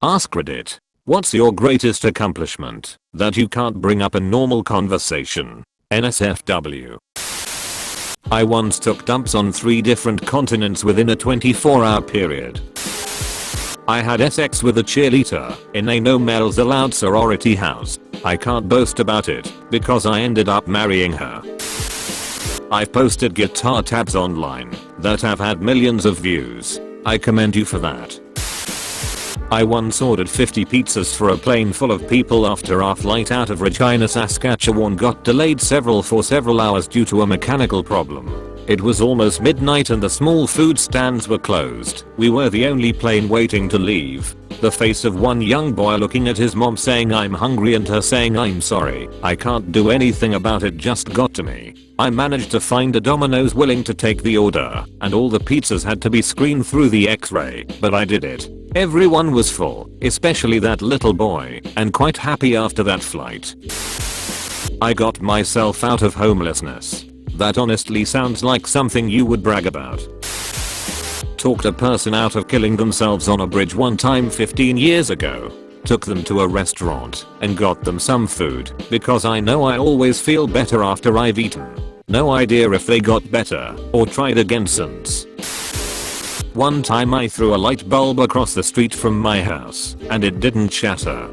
AskReddit. What's your greatest accomplishment that you can't bring up in normal conversation? NSFW. I once took dumps on 3 different continents within a 24-hour period. I had sex with a cheerleader in a no males allowed sorority house. I can't boast about it because I ended up marrying her. I've posted guitar tabs online that have had millions of views. I commend you for that. I once ordered 50 pizzas for a plane full of people after our flight out of Regina, Saskatchewan got delayed for several hours due to a mechanical problem. It was almost midnight and the small food stands were closed. We were the only plane waiting to leave. The face of one young boy looking at his mom saying I'm hungry and her saying I'm sorry, I can't do anything about it just got to me. I managed to find a Domino's willing to take the order and all the pizzas had to be screened through the x-ray, but I did it. Everyone was full, especially that little boy, and quite happy after that flight. I got myself out of homelessness. That honestly sounds like something you would brag about. Talked a person out of killing themselves on a bridge one time 15 years ago. Took them to a restaurant and got them some food because I know I always feel better after I've eaten. No idea if they got better or tried again since. One time I threw a light bulb across the street from my house and it didn't shatter.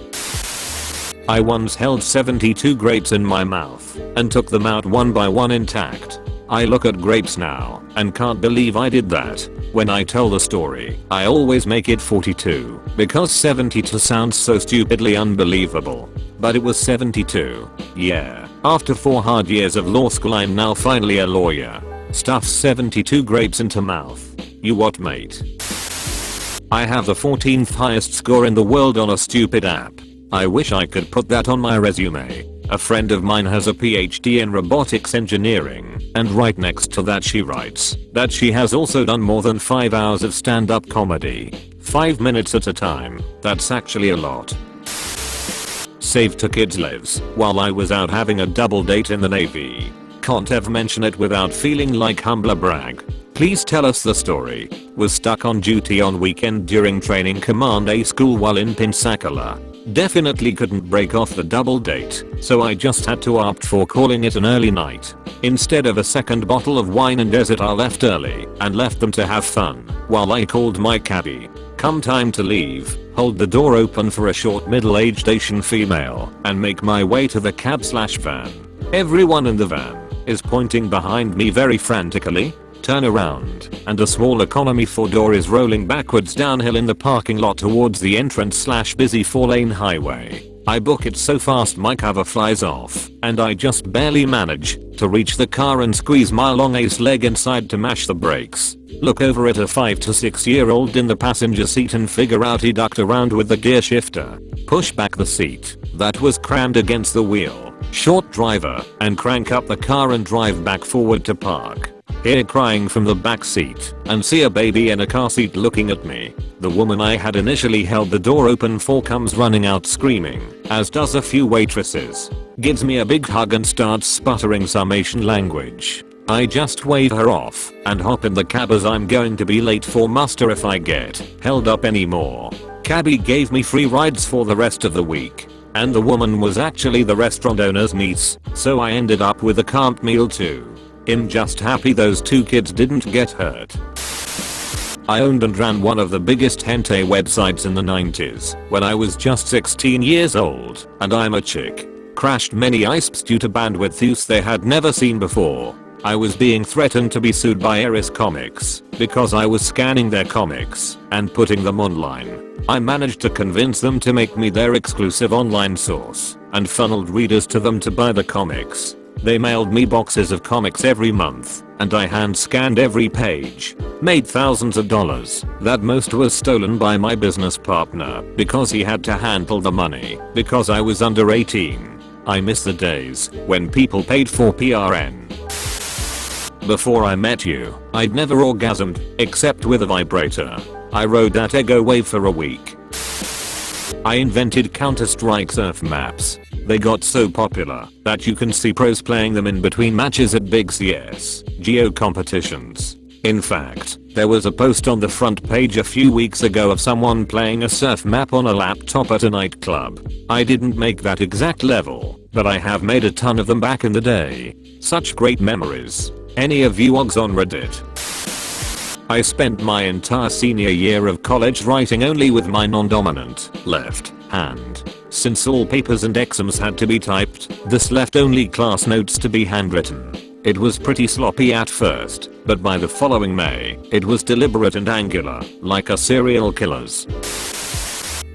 I once held 72 grapes in my mouth and took them out one by one intact. I look at grapes now and can't believe I did that. When I tell the story, I always make it 42 because 72 sounds so stupidly unbelievable. But it was 72. Yeah. After 4 hard years of law school I'm now finally a lawyer. Stuffs 72 grapes into mouth. You what, mate? I have the 14th highest score in the world on a stupid app. I wish I could put that on my resume. A friend of mine has a PhD in robotics engineering, and right next to that she writes that she has also done more than 5 hours of stand-up comedy. 5 minutes at a time. That's actually a lot. Saved 2 kids' lives while I was out having a double date in the Navy. Can't ever mention it without feeling like humble brag. Please tell us the story. Was stuck on duty on weekend during training command A school while in Pensacola. Definitely couldn't break off the double date, so I just had to opt for calling it an early night. Instead of a second bottle of wine and dessert I left early and left them to have fun while I called my cabbie. Come time to leave, hold the door open for a short middle-aged Asian female and make my way to the cab/van. Everyone in the van is pointing behind me very frantically. Turn around, and a small economy 4-door is rolling backwards downhill in the parking lot towards the entrance/busy 4-lane highway. I book it so fast my cover flies off, and I just barely manage to reach the car and squeeze my long ace leg inside to mash the brakes. Look over at a 5 to 6 year old in the passenger seat and figure out he ducked around with the gear shifter. Push back the seat that was crammed against the wheel. Short driver, and crank up the car and drive back forward to park. Hear crying from the back seat and see a baby in a car seat looking at me. The woman I had initially held the door open for comes running out screaming, as does a few waitresses. Gives me a big hug and starts sputtering some Asian language. I just wave her off and hop in the cab as I'm going to be late for muster if I get held up anymore. Cabbie gave me free rides for the rest of the week. And the woman was actually the restaurant owner's niece, so I ended up with a Cant meal too. I'm just happy those 2 kids didn't get hurt. I owned and ran one of the biggest hentai websites in the 90s when I was just 16 years old, and I'm a chick. Crashed many ISPs due to bandwidth use they had never seen before. I was being threatened to be sued by Eris Comics because I was scanning their comics and putting them online. I managed to convince them to make me their exclusive online source and funneled readers to them to buy the comics. They mailed me boxes of comics every month, and I hand scanned every page. Made thousands of dollars. That most was stolen by my business partner because he had to handle the money because I was under 18. I miss the days when people paid for PRN. Before I met you, I'd never orgasmed except with a vibrator. I rode that ego wave for a week. I invented Counter-Strike surf maps. They got so popular that you can see pros playing them in between matches at big CS, geo competitions. In fact, there was a post on the front page a few weeks ago of someone playing a surf map on a laptop at a nightclub. I didn't make that exact level, but I have made a ton of them back in the day. Such great memories. Any of you OGs on Reddit? I spent my entire senior year of college writing only with my non-dominant left hand. Since all papers and exams had to be typed, this left only class notes to be handwritten. It was pretty sloppy at first, but by the following May, it was deliberate and angular, like a serial killer's.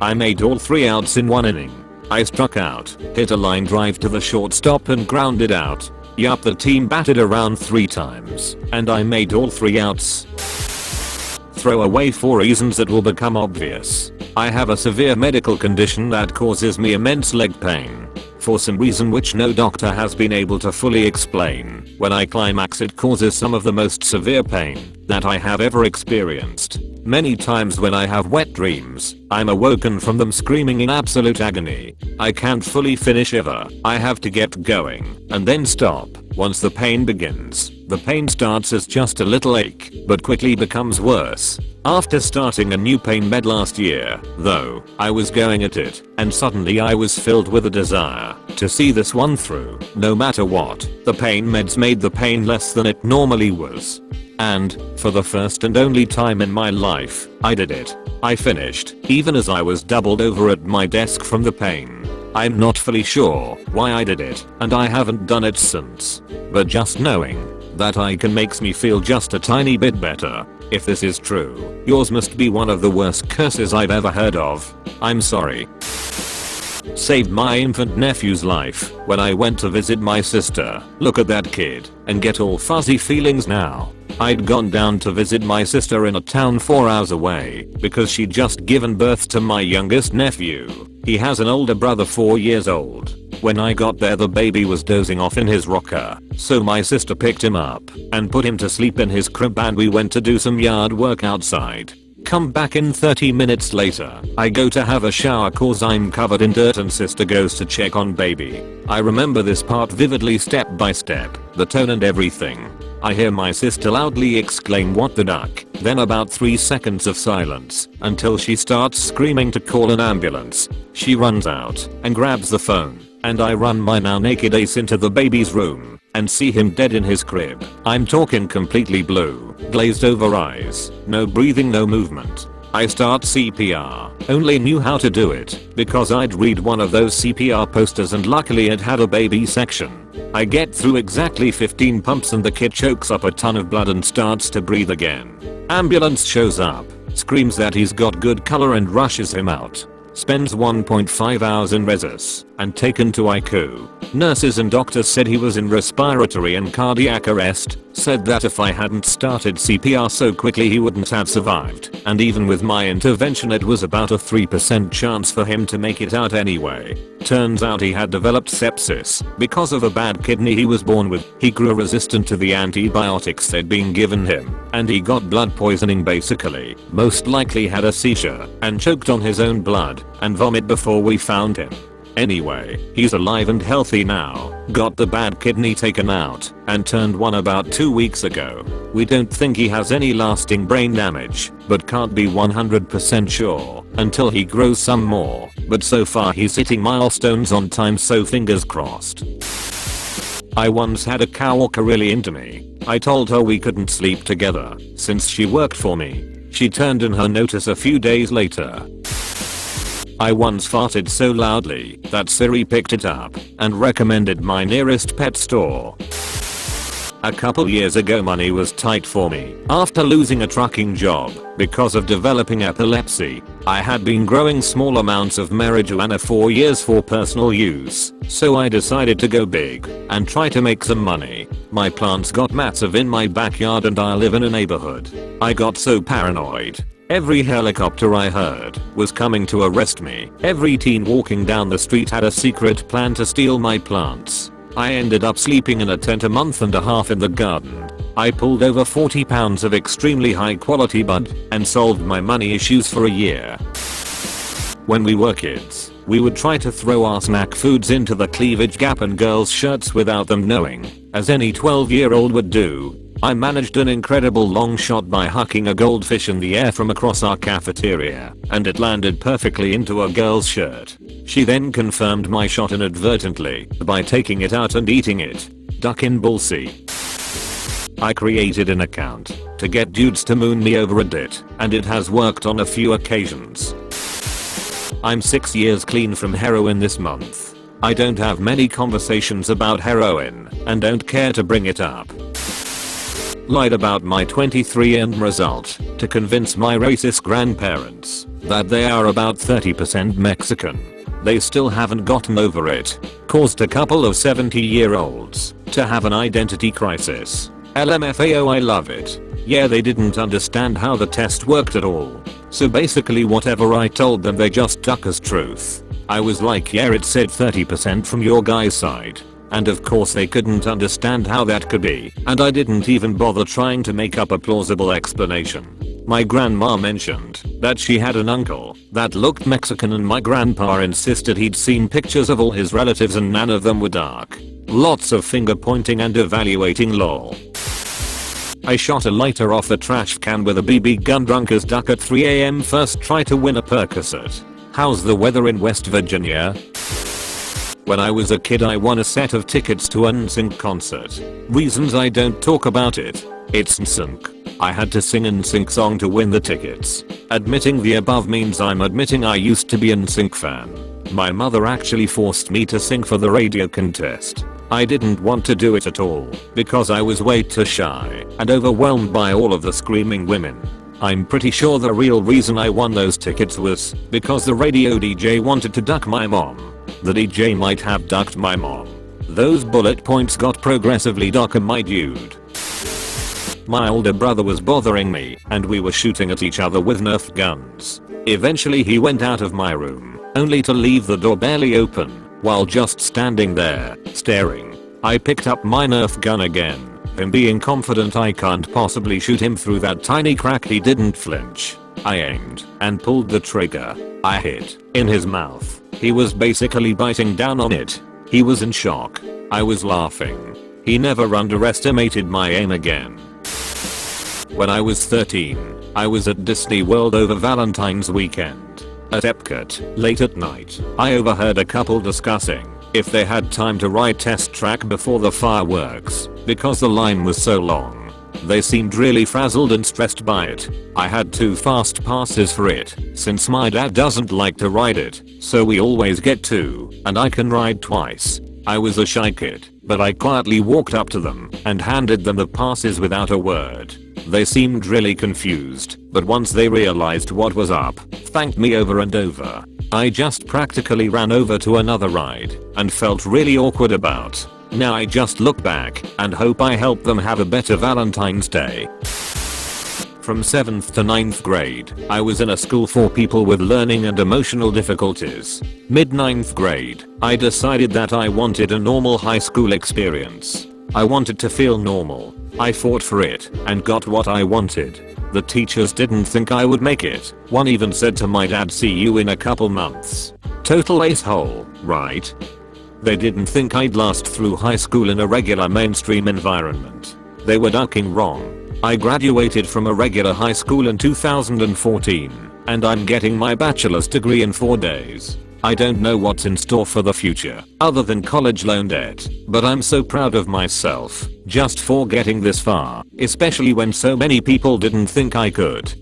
I made all 3 outs in 1 inning. I struck out, hit a line drive to the shortstop and grounded out. Yup, the team batted around 3 times, and I made all 3 outs. Throw away for reasons that will become obvious. I have a severe medical condition that causes me immense leg pain. For some reason which no doctor has been able to fully explain, when I climax it causes some of the most severe pain that I have ever experienced. Many times when I have wet dreams, I'm awoken from them screaming in absolute agony. I can't fully finish ever. I have to get going and then stop. Once the pain begins, the pain starts as just a little ache, but quickly becomes worse. After starting a new pain med last year, though, I was going at it, and suddenly I was filled with a desire to see this one through, no matter what. The pain meds made the pain less than it normally was. And, for the first and only time in my life, I did it. I finished, even as I was doubled over at my desk from the pain. I'm not fully sure why I did it, and I haven't done it since. But just knowing that I can makes me feel just a tiny bit better. If this is true, yours must be one of the worst curses I've ever heard of. I'm sorry. Saved my infant nephew's life when I went to visit my sister. Look at that kid and get all fuzzy feelings now. I'd gone down to visit my sister in a town 4 hours away because she'd just given birth to my youngest nephew. He has an older brother 4 years old. When I got there the baby was dozing off in his rocker, so my sister picked him up and put him to sleep in his crib and we went to do some yard work outside. Come back in 30 minutes later. I go to have a shower cause I'm covered in dirt and sister goes to check on baby. I remember this part vividly step by step, the tone and everything. I hear my sister loudly exclaim what the duck, then about 3 seconds of silence until she starts screaming to call an ambulance. She runs out and grabs the phone, and I run my now naked ace into the baby's room and see him dead in his crib. I'm talking completely blue, glazed over eyes, no breathing, no movement. I start CPR, only knew how to do it because I'd read one of those CPR posters and luckily it had a baby section. I get through exactly 15 pumps and the kid chokes up a ton of blood and starts to breathe again. Ambulance shows up, screams that he's got good color and rushes him out. Spends 1.5 hours in resus and taken to ICU. Nurses and doctors said he was in respiratory and cardiac arrest, said that if I hadn't started CPR so quickly he wouldn't have survived, and even with my intervention it was about a 3% chance for him to make it out anyway. Turns out he had developed sepsis because of a bad kidney he was born with. He grew resistant to the antibiotics they'd been given him, and he got blood poisoning basically. Most likely had a seizure and choked on his own blood and vomit before we found him. Anyway, he's alive and healthy now, got the bad kidney taken out, and turned 1 about 2 weeks ago. We don't think he has any lasting brain damage, but can't be 100% sure until he grows some more, but so far he's hitting milestones on time, so fingers crossed. I once had a coworker really into me. I told her we couldn't sleep together since she worked for me. She turned in her notice a few days later. I once farted so loudly that Siri picked it up and recommended my nearest pet store. A couple years ago money was tight for me. After losing a trucking job because of developing epilepsy, I had been growing small amounts of marijuana for years for personal use, so I decided to go big and try to make some money. My plants got massive in my backyard and I live in a neighborhood. I got so paranoid. Every helicopter I heard was coming to arrest me. Every teen walking down the street had a secret plan to steal my plants. I ended up sleeping in a tent a month and a half in the garden. I pulled over 40 pounds of extremely high quality bud and solved my money issues for a year. When we were kids, we would try to throw our snack foods into the cleavage gap in girls' shirts without them knowing, as any 12-year-old would do. I managed an incredible long shot by hucking a goldfish in the air from across our cafeteria, and it landed perfectly into a girl's shirt. She then confirmed my shot inadvertently by taking it out and eating it. Duck in ballsy. I created an account to get dudes to moon me over Reddit, and it has worked on a few occasions. I'm 6 years clean from heroin this month. I don't have many conversations about heroin and don't care to bring it up. Lied about my 23andMe result to convince my racist grandparents that they are about 30% Mexican. They still haven't gotten over it. Caused a couple of 70-year-olds to have an identity crisis. LMFAO, I love it. Yeah, they didn't understand how the test worked at all. So basically whatever I told them they just took as truth. I was like, yeah, it said 30% from your guy's side. And of course they couldn't understand how that could be, and I didn't even bother trying to make up a plausible explanation. My grandma mentioned that she had an uncle that looked Mexican, and my grandpa insisted he'd seen pictures of all his relatives and none of them were dark. Lots of finger pointing and evaluating, lol. I shot a lighter off a trash can with a BB gun drunk as duck at 3 AM. First try to win a Percocet. How's the weather in West Virginia? When I was a kid I won a set of tickets to an NSYNC concert. Reasons I don't talk about it. It's NSYNC. I had to sing an NSYNC song to win the tickets. Admitting the above means I'm admitting I used to be an NSYNC fan. My mother actually forced me to sing for the radio contest. I didn't want to do it at all because I was way too shy and overwhelmed by all of the screaming women. I'm pretty sure the real reason I won those tickets was because the radio DJ wanted to duck my mom. The DJ might have ducked my mom. Those bullet points got progressively darker, my dude. My older brother was bothering me and we were shooting at each other with Nerf guns. Eventually he went out of my room, only to leave the door barely open while just standing there, staring. I picked up my Nerf gun again. Him being confident I can't possibly shoot him through that tiny crack, he didn't flinch. I aimed and pulled the trigger. I hit in his mouth. He was basically biting down on it. He was in shock. I was laughing. He never underestimated my aim again. When I was 13, I was at Disney World over Valentine's weekend. At Epcot, late at night, I overheard a couple discussing if they had time to ride Test Track before the fireworks because the line was so long. They seemed really frazzled and stressed by it. I had 2 fast passes for it since my dad doesn't like to ride it, so we always get 2 and I can ride twice. I was a shy kid, but I quietly walked up to them and handed them the passes without a word. They seemed really confused, but once they realized what was up, thanked me over and over. I just practically ran over to another ride and felt really awkward about. Now I just look back and hope I helped them have a better Valentine's Day. From 7th to 9th grade, I was in a school for people with learning and emotional difficulties. Mid 9th grade, I decided that I wanted a normal high school experience. I wanted to feel normal. I fought for it and got what I wanted. The teachers didn't think I would make it. One even said to my dad, "See you in a couple months." Total ace-hole, right? They didn't think I'd last through high school in a regular mainstream environment. They were ducking wrong. I graduated from a regular high school in 2014, and I'm getting my bachelor's degree in 4 days. I don't know what's in store for the future other than college loan debt, but I'm so proud of myself just for getting this far, especially when so many people didn't think I could.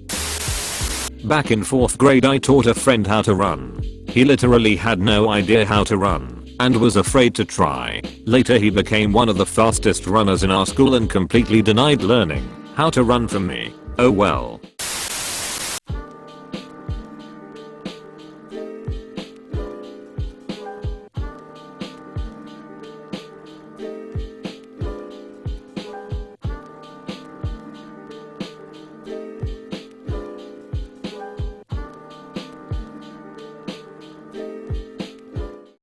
Back in 4th grade I taught a friend how to run. He literally had no idea how to run and was afraid to try. Later he became one of the fastest runners in our school and completely denied learning how to run from me. Oh well.